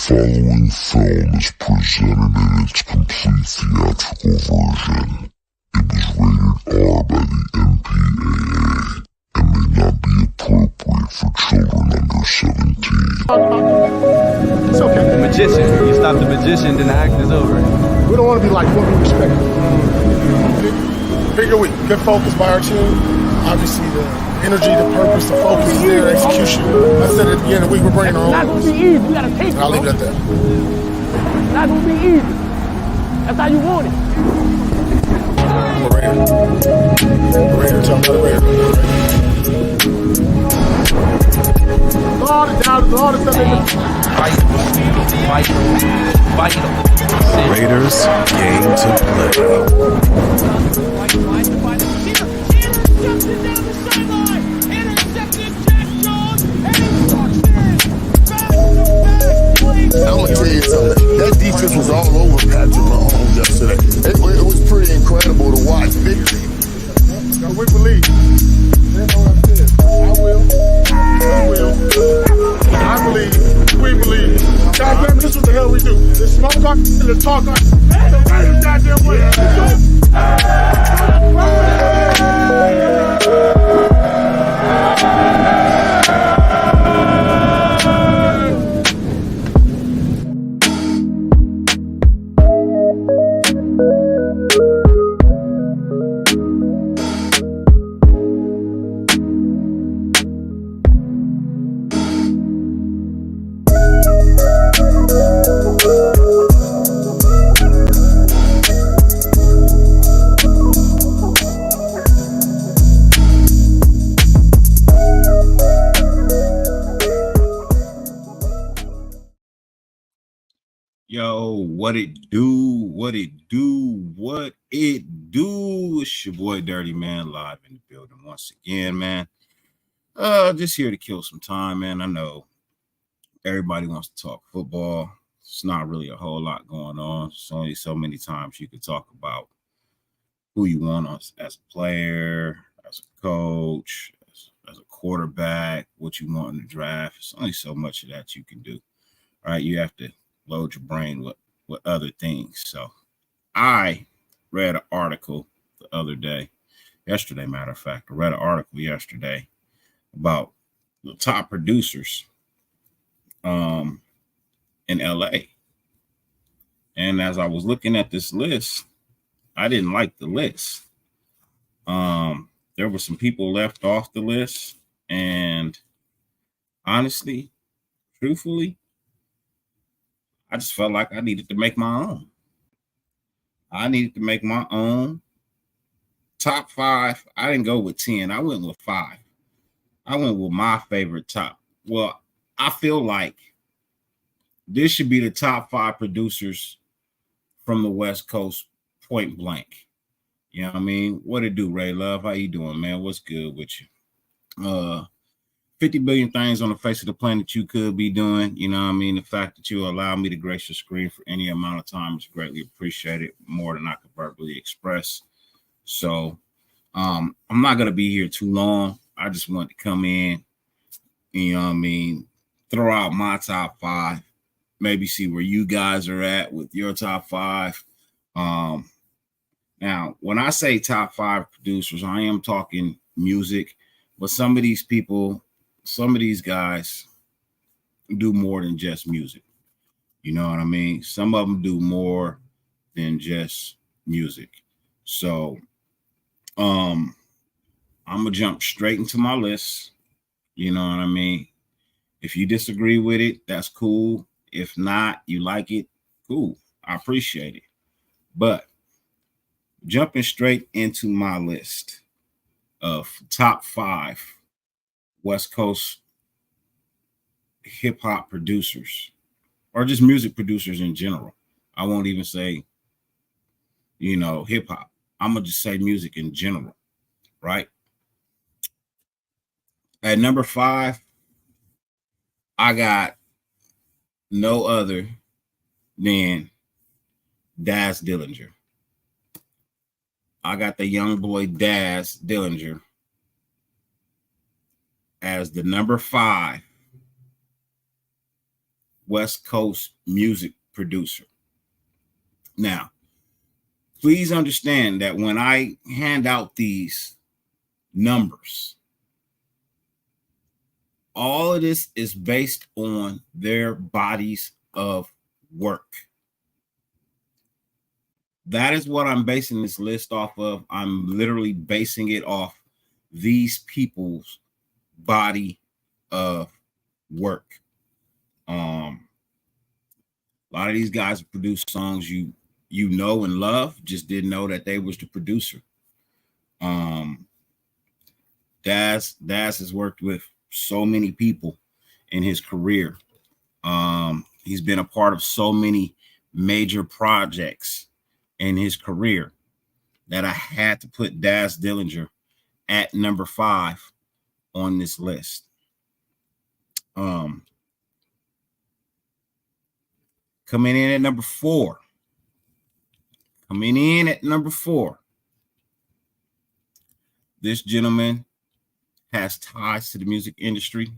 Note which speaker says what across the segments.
Speaker 1: following film is presented in its complete theatrical version. It was rated R by the MPAA and may not be appropriate for children under 17.
Speaker 2: It's okay.
Speaker 3: The magician. You stop the magician, then the act is over.
Speaker 2: We don't want to be like what we respect. Bigger week. Good focus by our team. Obviously, the energy, the purpose, the focus is there, execution. I said at the beginning of the week, we're bringing our own.
Speaker 4: It's not going to be easy. We got to take it.
Speaker 2: I'll leave it at that.
Speaker 4: It's not going to be easy. That's how you want it.
Speaker 2: I'm a Raider. The Raider, tell me the Raider. All the doubters, all the stuff
Speaker 5: Vital. Raiders game to play.
Speaker 6: I'm gonna tell you something. That defense was all over Patrick Mahomes yesterday. It was pretty incredible to watch.
Speaker 2: We believe. I will. I believe. We believe. God damn, this is what the hell we do. This smoke on, this talk on. The Raiders goddamn way.
Speaker 7: Yo, what it do? What it do? What it do? It's your boy Dirty Man live in the building once again, man. Just here to kill some time, man. I know everybody wants to talk football. It's not really a whole lot going on. There's only so many times you could talk about who you want as a player, as a coach, as a quarterback, what you want in the draft. It's only so much of that you can do. All right, you have to load your brain with other things. So I read an article yesterday, matter of fact. I read an article yesterday about the top producers in LA. And as I was looking at this list, I didn't like the list. There were some people left off the list, and honestly, truthfully, I just felt like I needed to make my own. I needed to make my own top 5. I didn't go with 10. I went with 5. I went with my favorite top. Well, I feel like this should be the top 5 producers from the West Coast, point blank. You know what I mean? What it do, Ray Love? How you doing, man? What's good with you? 50 billion things on the face of the planet you could be doing. You know what I mean? The fact that you allow me to grace your screen for any amount of time is greatly appreciated, more than I could verbally express. So I'm not going to be here too long. I just want to come in, you know what I mean, throw out my top 5, maybe see where you guys are at with your top 5. Now, when I say top 5 producers, I am talking music, but some of these people, some of these guys do more than just music. You know what I mean? Some of them do more than just music. So I'm going to jump straight into my list. You know what I mean? If you disagree with it, that's cool. If not, you like it, cool. I appreciate it. But jumping straight into my list of top 5 West Coast hip hop producers, or just music producers in general. I won't even say, hip hop. I'm going to just say music in general, right? At number 5, I got no other than Daz Dillinger. I got the young boy Daz Dillinger as the number 5 West Coast music producer. Now, please understand that when I hand out these numbers, all of this is based on their bodies of work. That is what I'm basing this list off of. I'm literally basing it off these people's body of work. A lot of these guys produce songs you know and love, just didn't know that they was the producer. Daz has worked with so many people in his career. He's been a part of so many major projects in his career that I had to put Daz Dillinger at number 5 on this list. Coming in at number 4. This gentleman has ties to the music industry.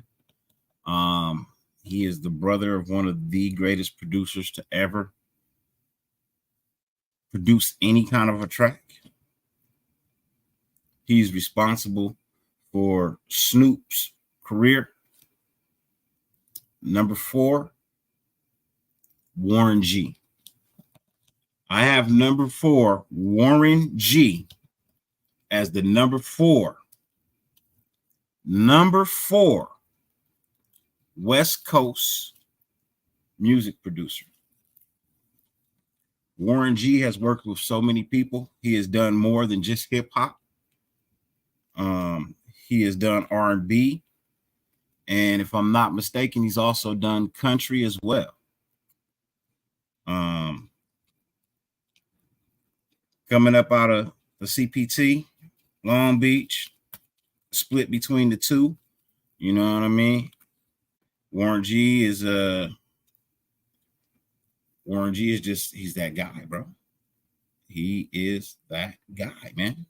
Speaker 7: He is the brother of one of the greatest producers to ever produce any kind of a track. He's responsible for Snoop's career. Number 4, Warren G. I have number 4, Warren G, as the number 4 West Coast music producer. Warren G has worked with so many people. He has done more than just hip hop. He has done R&B, and if I'm not mistaken, he's also done country as well. Coming up out of the CPT, Long Beach, split between the two. You know what I mean? Warren G is just, he's that guy, bro. He is that guy, man.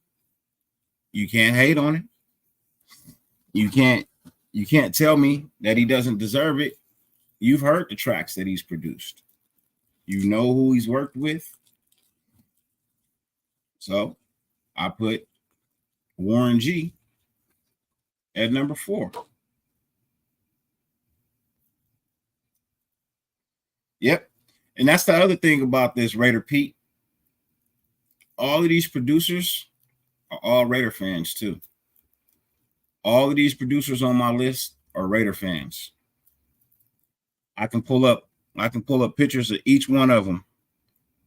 Speaker 7: You can't hate on him. You can't tell me that he doesn't deserve it. You've heard the tracks that he's produced. You know who he's worked with. So I put Warren G at number 4. Yep. And that's the other thing about this, Raider Pete. All of these producers are all Raider fans too. All of these producers on my list are Raider fans. I can pull up pictures of each one of them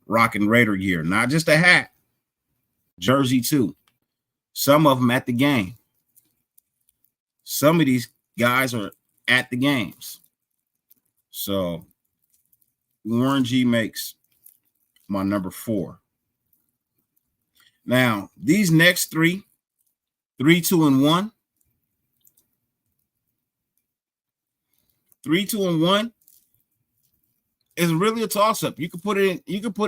Speaker 7: rocking Raider gear, not just a hat, jersey too. Some of them at the game. Some of these guys are at the games. So Warren G makes my number 4. Now, these next 3, 2, and 1. 3, 2, and 1 is really a toss-up. You can put it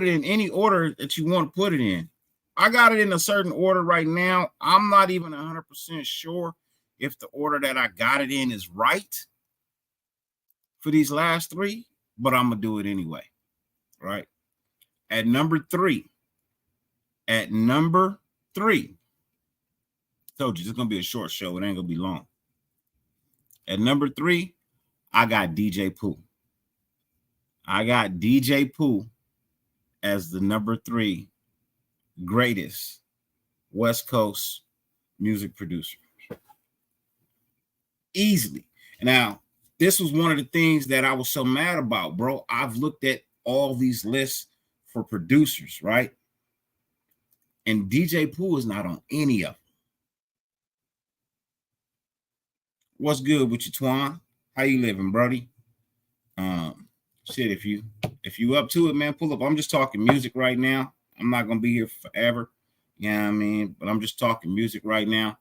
Speaker 7: in any order that you want to put it in. I got it in a certain order right now. I'm not even 100% sure if the order that I got it in is right for these last 3, but I'm going to do it anyway, right? At number 3, told you it's going to be a short show. It ain't going to be long. At number 3, I got DJ Pooh. I got DJ Pooh as the number 3 greatest West Coast music producer. Easily. Now, this was one of the things that I was so mad about, bro. I've looked at all these lists for producers, right? And DJ Pooh is not on any of them. What's good with you, Twan? How you living, buddy? Shit, if you up to it, man, pull up. I'm just talking music right now. I'm not gonna be here forever. You know what I mean? But I'm just talking music right now.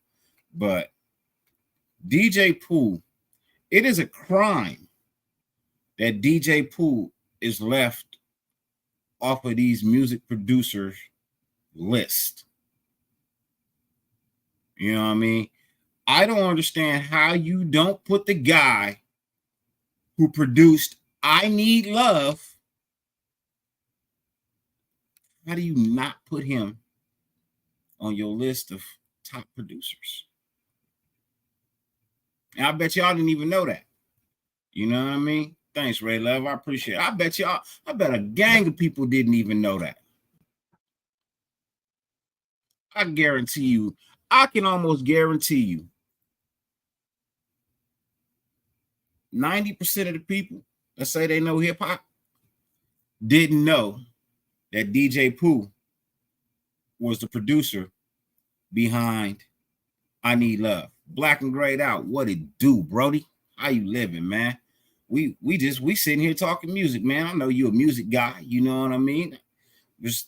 Speaker 7: But DJ Pooh, it is a crime that DJ Pooh is left off of these music producers list. You know what I mean? I don't understand how you don't put the guy who produced I Need Love. How do you not put him on your list of top producers? And I bet y'all didn't even know that. You know what I mean? Thanks, Ray Love. I appreciate it. I bet a gang of people didn't even know that. I guarantee you, I can almost guarantee you 90% of the people that say they know hip hop didn't know that DJ Pooh was the producer behind I Need Love. Black and Grayed Out. What it do, Brody? How you living, man? We sitting here talking music, man. I know you a music guy, you know what I mean? Was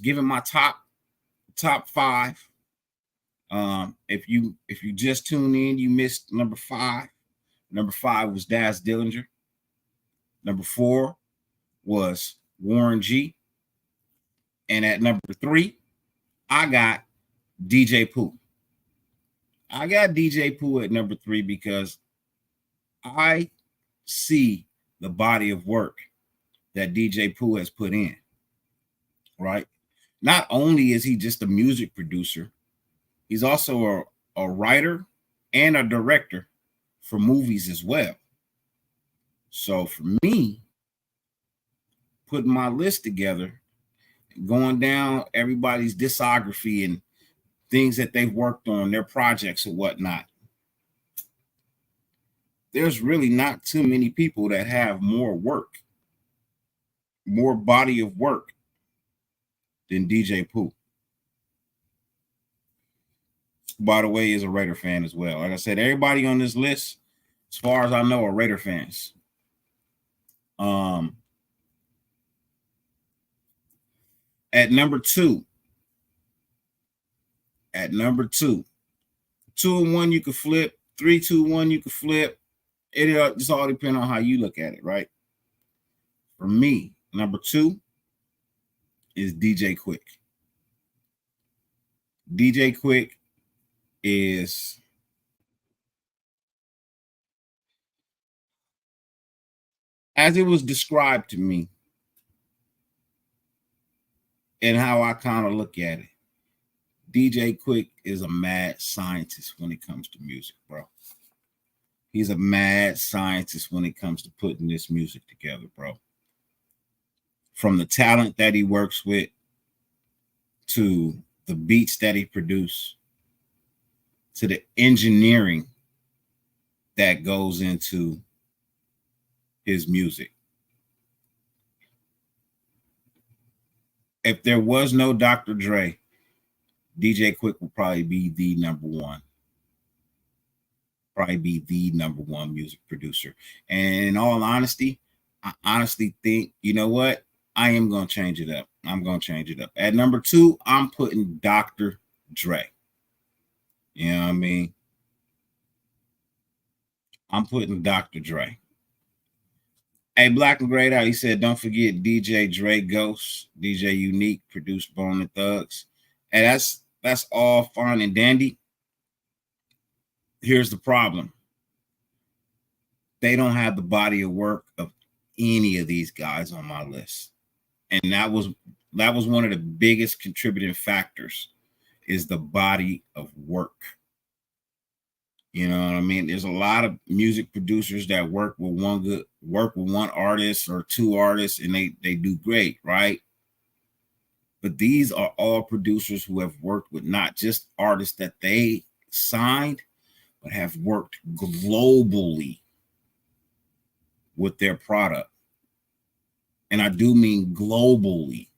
Speaker 7: giving my top 5. If you just tune in, you missed number 5. Number 5 was Daz Dillinger. Number 4 was Warren G. And at number 3, I got DJ Pooh. I got DJ Pooh at number 3 because I see the body of work that DJ Pooh has put in, right? Not only is he just a music producer, he's also a writer and a director for movies as well. So for me, putting my list together, going down everybody's discography and things that they've worked on, their projects or whatnot, there's really not too many people that have more body of work than DJ Pooh. By the way, is a Raider fan as well. Like I said, everybody on this list, as far as I know, are Raider fans. At number 2, 2 and 1 you could flip, 3, 2, 1 you could flip. It just all depends on how you look at it, right? For me, number 2 is DJ Quick. DJ Quick is as it was described to me and how I kind of look at it. DJ Quick is a mad scientist when it comes to music, bro. He's a mad scientist when it comes to putting this music together, bro. From the talent that he works with to the beats that he produces to the engineering that goes into his music. If there was no Dr. Dre, DJ Quick would probably be the number one. Probably be the number one music producer. And in all honesty, I honestly think, you know what? I am going to change it up. I'm going to change it up. At number 2, I'm putting Dr. Dre. You know what I mean? I'm putting Dr. Dre. Hey, Black and Grayed Out, he said, don't forget DJ Dre Ghost, DJ Unique, produced Bone and Thugs. And that's all fine and dandy. Here's the problem. They don't have the body of work of any of these guys on my list. And that was one of the biggest contributing factors, is the body of work. You know what I mean? There's a lot of music producers that work with one artist or 2 artists, and they do great, right? But these are all producers who have worked with not just artists that they signed, but have worked globally with their product. And I do mean globally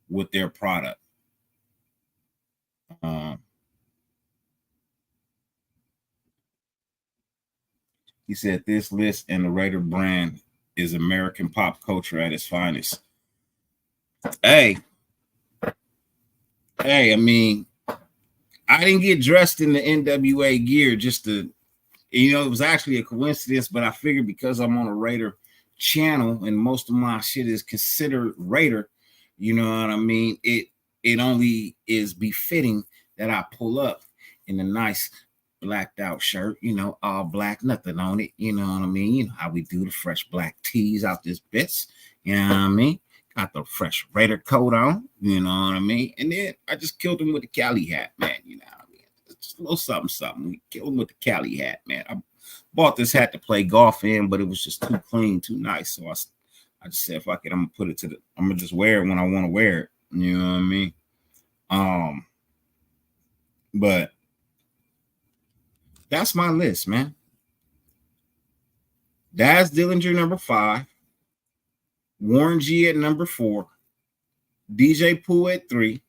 Speaker 7: with their product. He said this list and the Raider brand is American pop culture at its finest. Hey, I mean, I didn't get dressed in the NWA gear just to, it was actually a coincidence, but I figured because I'm on a Raider channel and most of my shit is considered Raider, you know what I mean? It only is befitting that I pull up in a nice blacked out shirt, you know, all black, nothing on it. You know what I mean? You know how we do the fresh black tees out this bitch. You know what I mean? Got the fresh Raider coat on. You know what I mean? And then I just killed him with the Cali hat, man. You know what I mean? It's just a little something, something. We killed him with the Cali hat, man. I bought this hat to play golf in, but it was just too clean, too nice. So I just said, fuck it, I'm gonna just wear it when I want to wear it. You know what I mean? But that's my list, man. Daz Dillinger, number 5. Warren G at number 4. DJ Pooh at 3.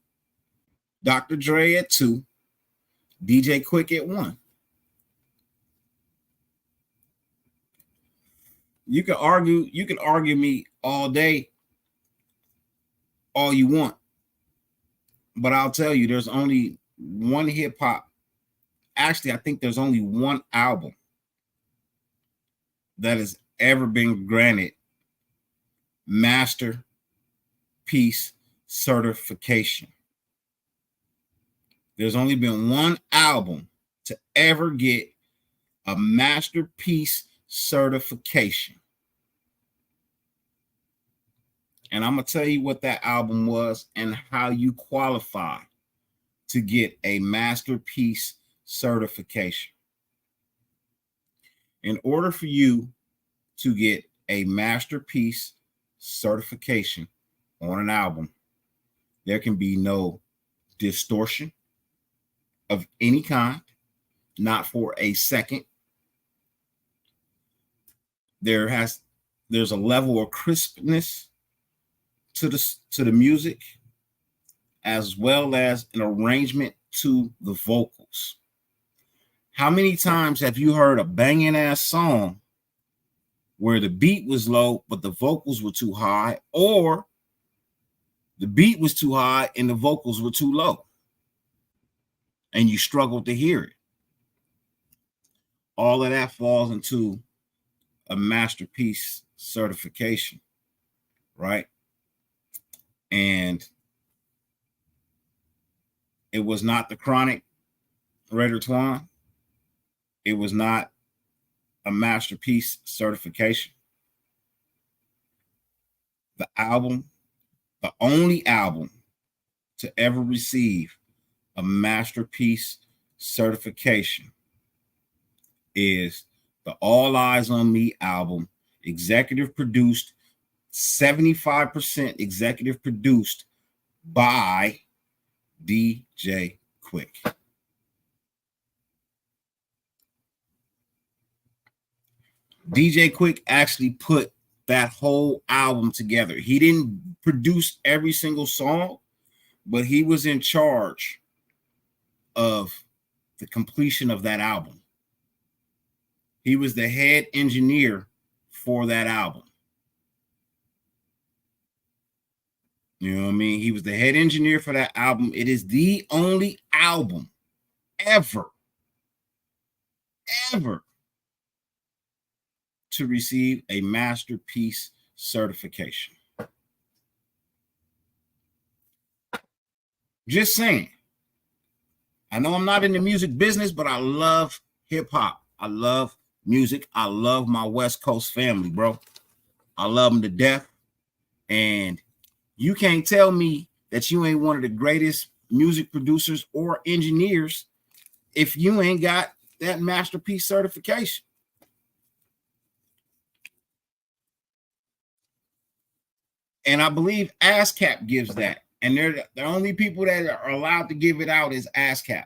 Speaker 7: Dr. Dre at 2. DJ Quick at 1. You can argue me all day, all you want. But I'll tell you, there's only one hip hop. Actually, I think there's only one album that has ever been granted masterpiece certification. There's only been one album to ever get a masterpiece certification. And I'm going to tell you what that album was and how you qualify to get a masterpiece certification. In order for you to get a masterpiece certification on an album, there can be no distortion of any kind, not for a second. There's a level of crispness to the music, as well as an arrangement to the vocals. How many times have you heard a banging ass song where the beat was low, but the vocals were too high, or the beat was too high and the vocals were too low, and you struggled to hear it? All of that falls into a masterpiece certification, right? And it was not the Chronic Raider Twan. It was not a masterpiece certification. The only album to ever receive a masterpiece certification is the All Eyes on Me album, executive produced, 75% executive produced by DJ Quick. DJ Quick actually put that whole album together. He didn't produce every single song, but he was in charge of the completion of that album. He was the head engineer for that album. You know what I mean? He was the head engineer for that album. It is the only album ever to receive a masterpiece certification. Just saying. I know I'm not in the music business, but I love hip hop. I love music. I love my West Coast family, bro. I love them to death. And you can't tell me that you ain't one of the greatest music producers or engineers if you ain't got that masterpiece certification. And I believe ASCAP gives that. And they're the only people that are allowed to give it out is ASCAP.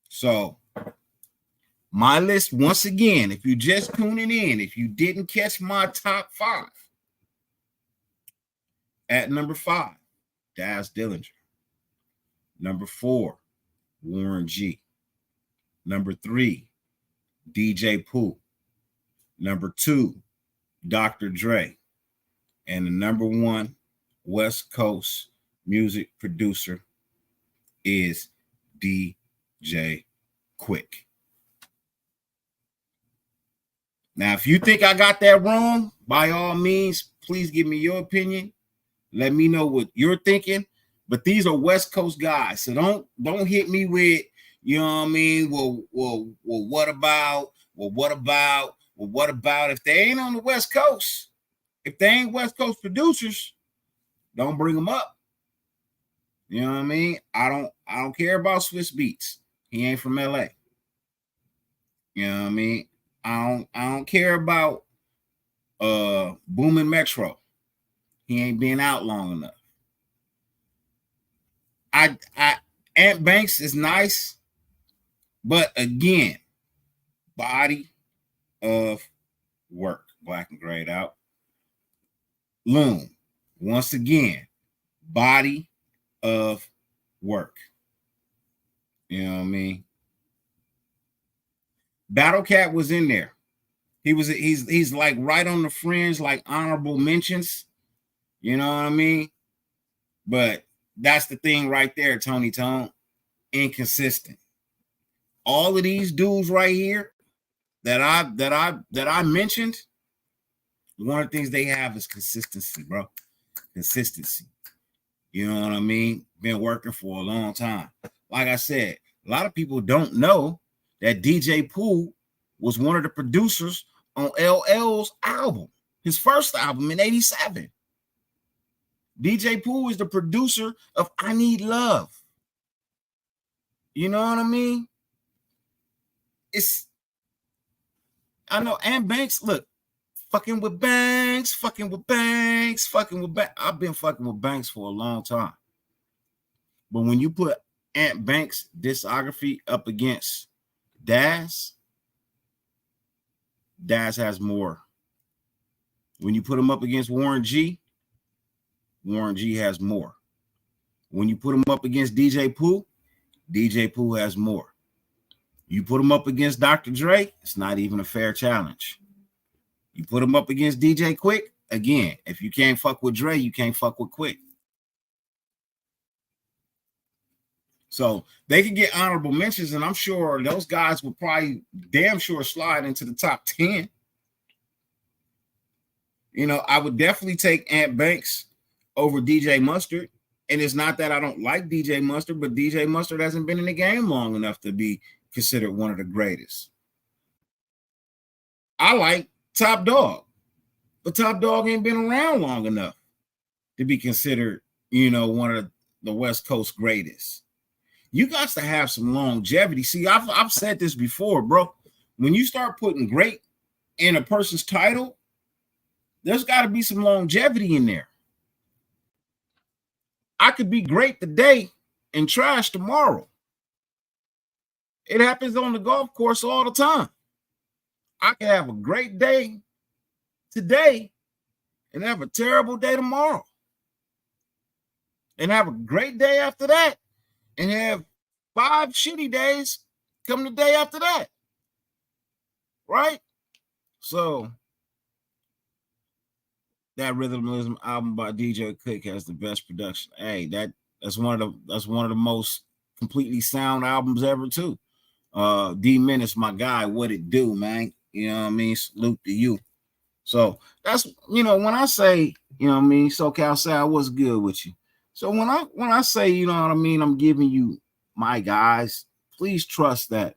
Speaker 7: So my list, once again, if you're just tuning in, if you didn't catch my top 5, at number 5, Daz Dillinger. Number 4, Warren G. Number 3, DJ Pooh. Number 2, Dr. Dre. And the number 1 West Coast music producer is DJ Quick. Now, if you think I got that wrong, by all means, please give me your opinion. Let me know what you're thinking. But these are West Coast guys. So don't hit me with, you know what I mean? Well, what about if they ain't on the West Coast? If they ain't West Coast producers, don't bring them up. You know what I mean? I don't care about Swiss Beats. He ain't from LA. You know what I mean? I don't care about Boomin' Metro. He ain't been out long enough. Ant Banks is nice, but again, body of work. Black and grayed out. Loon, once again, body of work. You know what I mean? Battle Cat was in there. He's like right on the fringe, like honorable mentions. You know what I mean? But that's the thing right there, Tony Tone. Inconsistent. All of these dudes right here that I mentioned, one of the things they have is consistency, bro. Consistency. You know what I mean? Been working for a long time. Like I said, a lot of people don't know that DJ Pooh was one of the producers on LL's album, his first album in '87. DJ Pooh is the producer of I Need Love. You know what I mean? I know, and Banks, look, fucking with Banks. I've been fucking with Banks for a long time. But when you put Ant Banks' discography up against Daz has more. When you put him up against Warren G has more. When you put him up against DJ Pooh has more. You put him up against Dr. Dre, it's not even a fair challenge. You put him up against DJ Quick, again, if you can't fuck with Dre, you can't fuck with Quick. So they could get honorable mentions, and I'm sure those guys will probably damn sure slide into the top 10. You know, I would definitely take Ant Banks over DJ Mustard. And it's not that I don't like DJ Mustard, but DJ Mustard hasn't been in the game long enough to be considered one of the greatest. I like Top Dog, but Top Dog ain't been around long enough to be considered, you know, one of the West Coast greatest. You got to have some longevity. See, I've said this before, bro. When you start putting great in a person's title, there's got to be some longevity in there. I could be great today and trash tomorrow. It happens on the golf course all the time. I can have a great day today and have a terrible day tomorrow. And have a great day after that and have 5 shitty days come the day after that. Right? So that Rhythmism album by DJ Quick has the best production. Hey, that's one of the most completely sound albums ever too. D Menace, my guy, what it do, man? You know what I mean? Salute to you. So that's, you know, when I say, you know what I mean, SoCal Sal, what's good with you? So when I say, you know what I mean, I'm giving you my guys, please trust that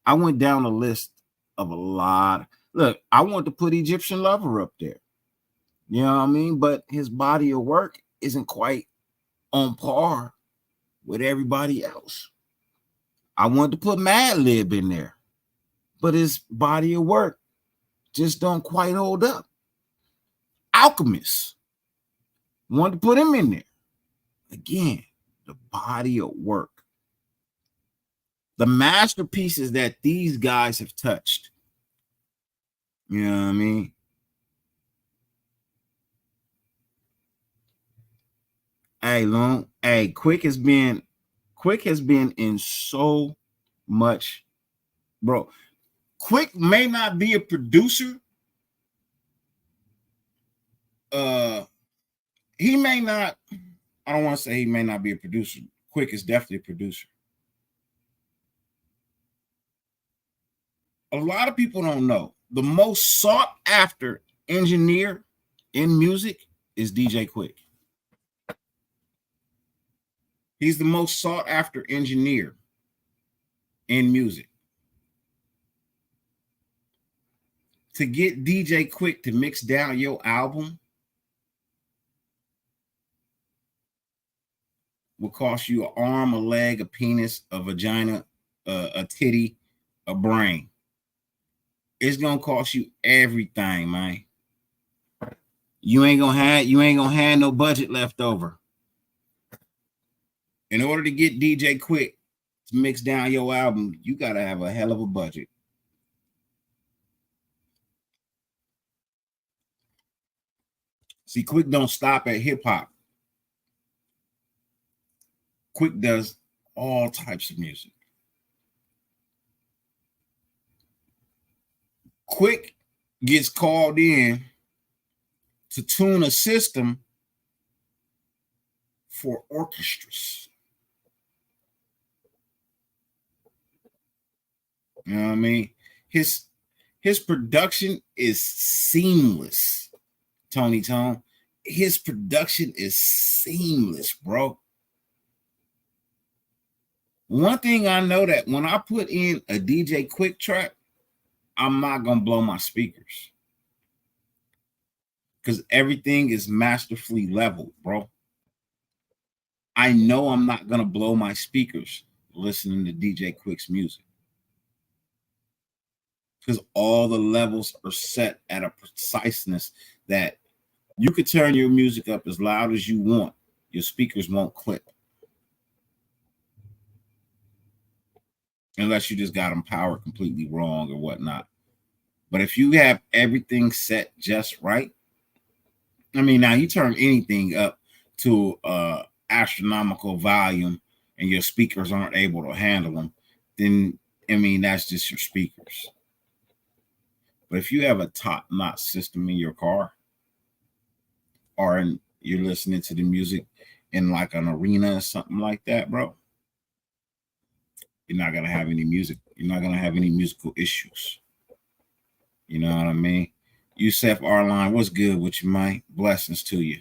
Speaker 7: I went down a list of a lot. Look, I want to put Egyptian Lover up there. You know what I mean? But his body of work isn't quite on par with everybody else. I wanted to put Madlib in there, but his body of work just don't quite hold up. Alchemist, wanted to put him in there. Again, the body of work. The masterpieces that these guys have touched. You know what I mean? Hey, Long. Hey, Quick has been in so much, bro. Quick may not be a producer. He may not. I don't want to say he may not be a producer. Quick is definitely a producer. A lot of people don't know the most sought after engineer in music is DJ Quick. He's the most sought after engineer in music. To get DJ Quick to mix down your album will cost you an arm, a leg, a penis, a vagina, a titty, a brain. It's gonna cost you everything, man. You ain't gonna have no budget left over. In order to get DJ Quick to mix down your album, you gotta have a hell of a budget. See, Quick don't stop at hip hop. Quick does all types of music. Quick gets called in to tune a system for orchestras. You know what I mean? His production is seamless, Tony Tone. His production is seamless, bro. One thing I know that when I put in a DJ Quick track, I'm not going to blow my speakers. Because everything is masterfully leveled, bro. I know I'm not going to blow my speakers listening to DJ Quick's music. Because all the levels are set at a preciseness that you could turn your music up as loud as you want. Your speakers won't clip. Unless you just got them powered completely wrong or whatnot. But if you have everything set just right, I mean, now you turn anything up to astronomical volume and your speakers aren't able to handle them, then, I mean, that's just your speakers. But if you have a top-notch system in your car, or you're listening to the music in like an arena or something like that, bro, you're not going to have any music. You're not going to have any musical issues. You know what I mean? Yusef Arline, what's good with you, man? Blessings to you.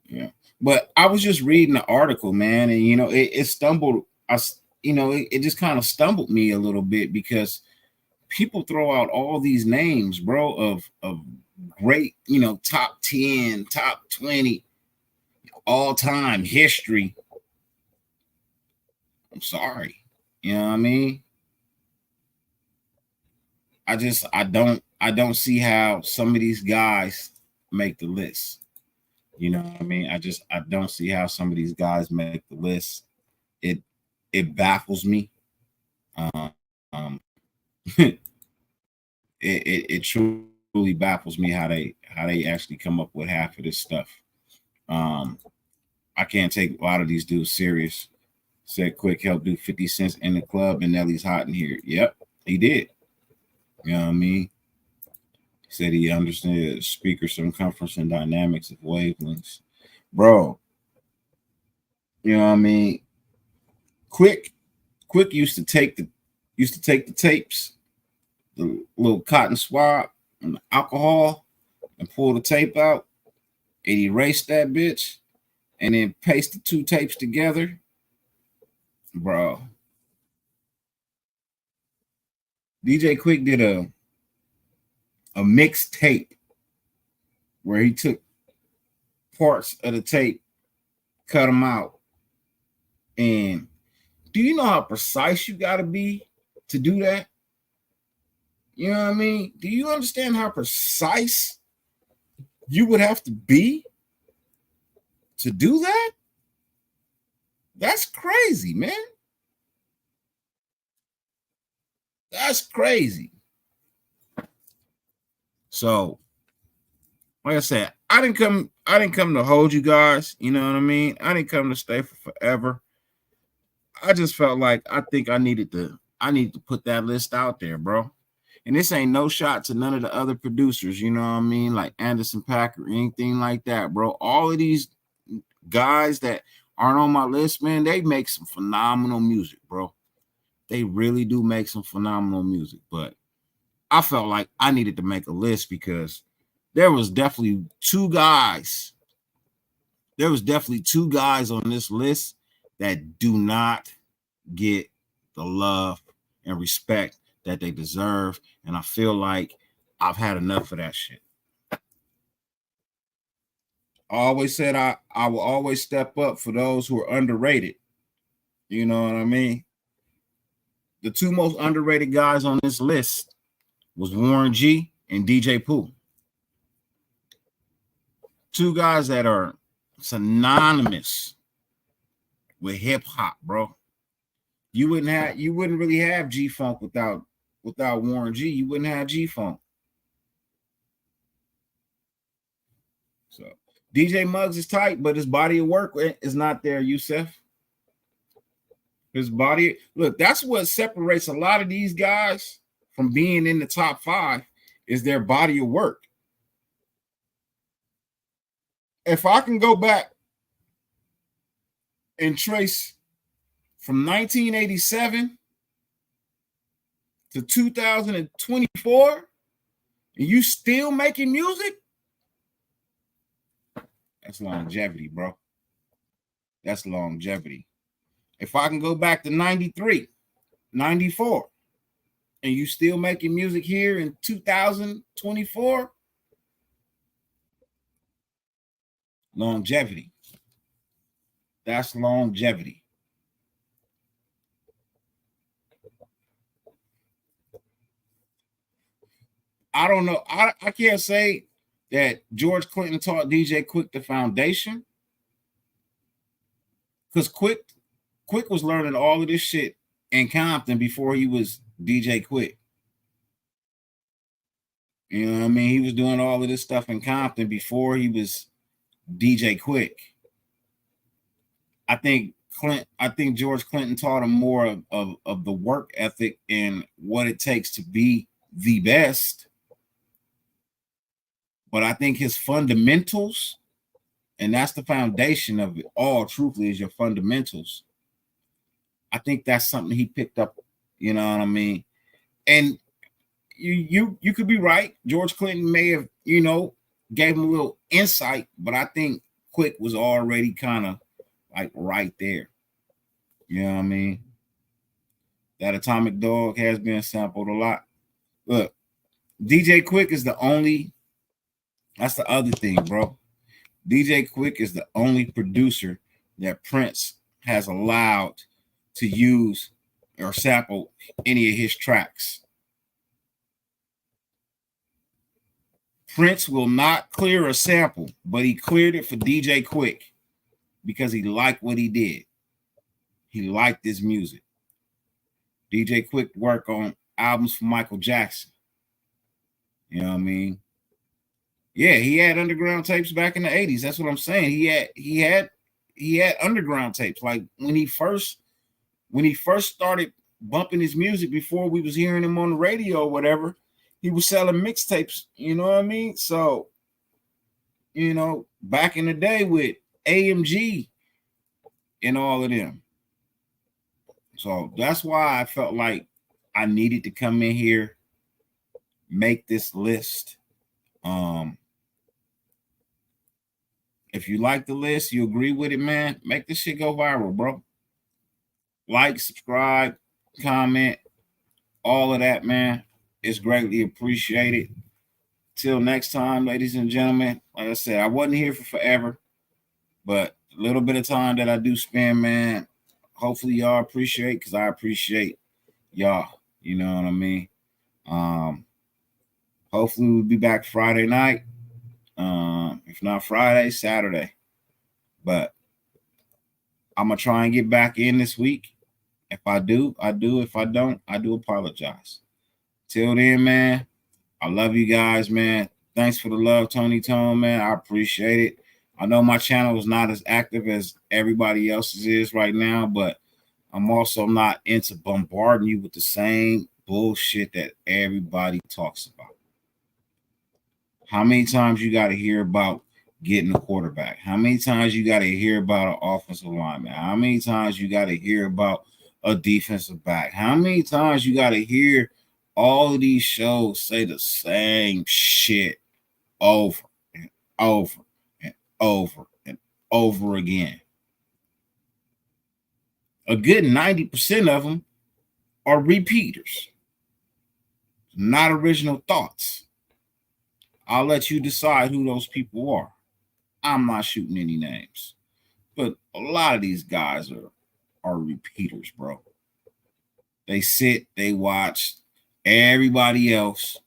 Speaker 7: Yeah. But I was just reading the article, man, and, you know, it stumbled us, you know, it just kind of stumbled me a little bit because people throw out all these names, bro, of great, you know, top 10, top 20, all-time history. I'm sorry. You know what I mean? I don't see how some of these guys make the list. You know what I mean? I don't see how some of these guys make the list. It baffles me. It truly baffles me how they actually come up with half of this stuff. I can't take a lot of these dudes serious. Said Quick helped do 50 cents in the club and Nelly's hot in here. Yep, he did. You know what I mean? He said he understood speaker circumference and dynamics of wavelengths. Bro, you know what I mean? Quick used to take the tapes, the little cotton swab and the alcohol, and pull the tape out and erase that bitch and then paste the two tapes together. Bro, DJ Quick did a mixtape where he took parts of the tape, cut them out. And do you know how precise you got to be to do that? You know what I mean? Do you understand how precise you would have to be to do that? That's crazy, man. That's crazy. So, like I said, I didn't come to hold you guys. You know what I mean? I didn't come to stay for forever. I just felt like I needed to put that list out there, bro. And this ain't no shot to none of the other producers, you know what I mean? Like Anderson .Paak or anything like that, bro. All of these guys that aren't on my list, man, they make some phenomenal music, bro. They really do make some phenomenal music. But I felt like I needed to make a list because there was definitely two guys on this list that do not get the love and respect that they deserve. And I feel like I've had enough of that shit. I always said I will always step up for those who are underrated. You know what I mean? The two most underrated guys on this list was Warren G and DJ Pooh. Two guys that are synonymous with hip hop, bro. You wouldn't really have G Funk without Warren G. You wouldn't have G Funk. So DJ Muggs is tight, but his body of work is not there, Yusef. His body, look, that's what separates a lot of these guys from being in the top 5 is their body of work. If I can go back and trace from 1987 to 2024, and you still making music, that's longevity, bro. That's longevity. If I can go back to 93, 94, and you still making music here in 2024, longevity. That's longevity. I don't know. I can't say that George Clinton taught DJ Quick the foundation, because Quick was learning all of this shit in Compton before he was DJ Quick. You know what I mean? He was doing all of this stuff in Compton before he was DJ Quick. I think George Clinton taught him more of the work ethic and what it takes to be the best. But I think his fundamentals, and that's the foundation of it all, truthfully, is your fundamentals. I think that's something he picked up, you know what I mean? And you could be right. George Clinton may have, gave him a little insight, but I think Quick was already kind of like right there. You know what I mean? That Atomic Dog has been sampled a lot. Look, DJ Quick is the only, that's the other thing, bro. DJ Quick is the only producer that Prince has allowed to use or sample any of his tracks. Prince will not clear a sample, but he cleared it for DJ Quick because he liked what he did. He liked his music. DJ Quick worked on albums for Michael Jackson. You know what I mean? Yeah, he had underground tapes back in the 80s. That's what I'm saying. He had underground tapes. Like when he first started bumping his music before we was hearing him on the radio or whatever, he was selling mixtapes, you know what I mean? So, back in the day with AMG and all of them. So that's why I felt like I needed to come in here, make this list. If you like the list, you agree with it, man, make this shit go viral, bro. Like, subscribe, comment, all of that, man. It's greatly appreciated. Till next time, ladies and gentlemen. Like I said, I wasn't here for forever, but a little bit of time that I do spend, man, hopefully y'all appreciate, because I appreciate y'all. You know what I mean? Hopefully we'll be back Friday night. If not Friday, Saturday. But I'm going to try and get back in this week. If I do, I do. If I don't, I do apologize. Till then, man, I love you guys, man. Thanks for the love, Tony Tone, man. I appreciate it. I know my channel is not as active as everybody else's is right now, but I'm also not into bombarding you with the same bullshit that everybody talks about. How many times you got to hear about getting a quarterback? How many times you got to hear about an offensive lineman? How many times you got to hear about a defensive back? How many times you got to hear all of these shows say the same shit over and over and over and over again? a good 90% of them are repeaters, not original thoughts. I'll let you decide who those people are. I'm not shooting any names, but a lot of these guys are repeaters, bro. They sit, they watch everybody else,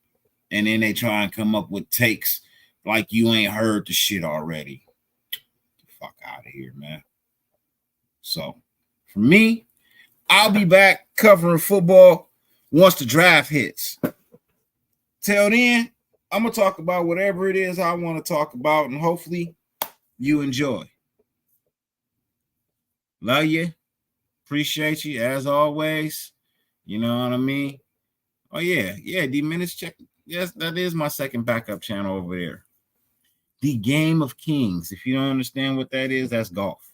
Speaker 7: and then they try and come up with takes like you ain't heard the shit already. Get the fuck out of here, man. So, for me, I'll be back covering football once the draft hits. Till then, I'm going to talk about whatever it is I want to talk about, and hopefully you enjoy. Love you. Appreciate you, as always. You know what I mean? Oh, yeah. Yeah, D-Minutes, check. Yes, that is my second backup channel over there. The Game of Kings. If you don't understand what that is, that's golf.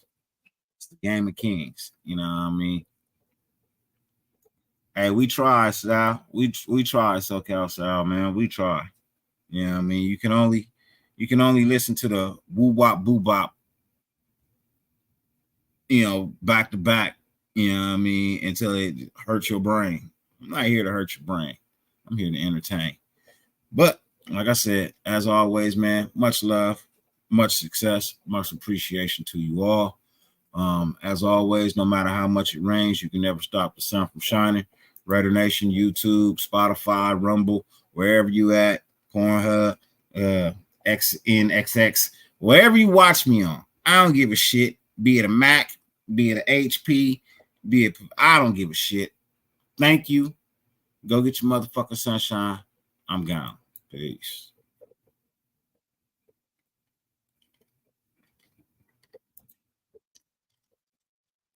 Speaker 7: It's the Game of Kings. You know what I mean? Hey, we try, Sal. We try, SoCal Sal, man. We try. You know what I mean? You can only listen to the woo-wop, boo-bop, back to back, you know what I mean, until it hurts your brain. I'm not here to hurt your brain. I'm here to entertain. But like I said, as always, man, much love, much success, much appreciation to you all. As always, no matter how much it rains, you can never stop the sun from shining. Raider Nation, YouTube, Spotify, Rumble, wherever you at, Pornhub, XNXX, wherever you watch me on. I don't give a shit. Be it a Mac, be it a HP, I don't give a shit. Thank you. Go get your motherfucking sunshine. I'm gone. Peace.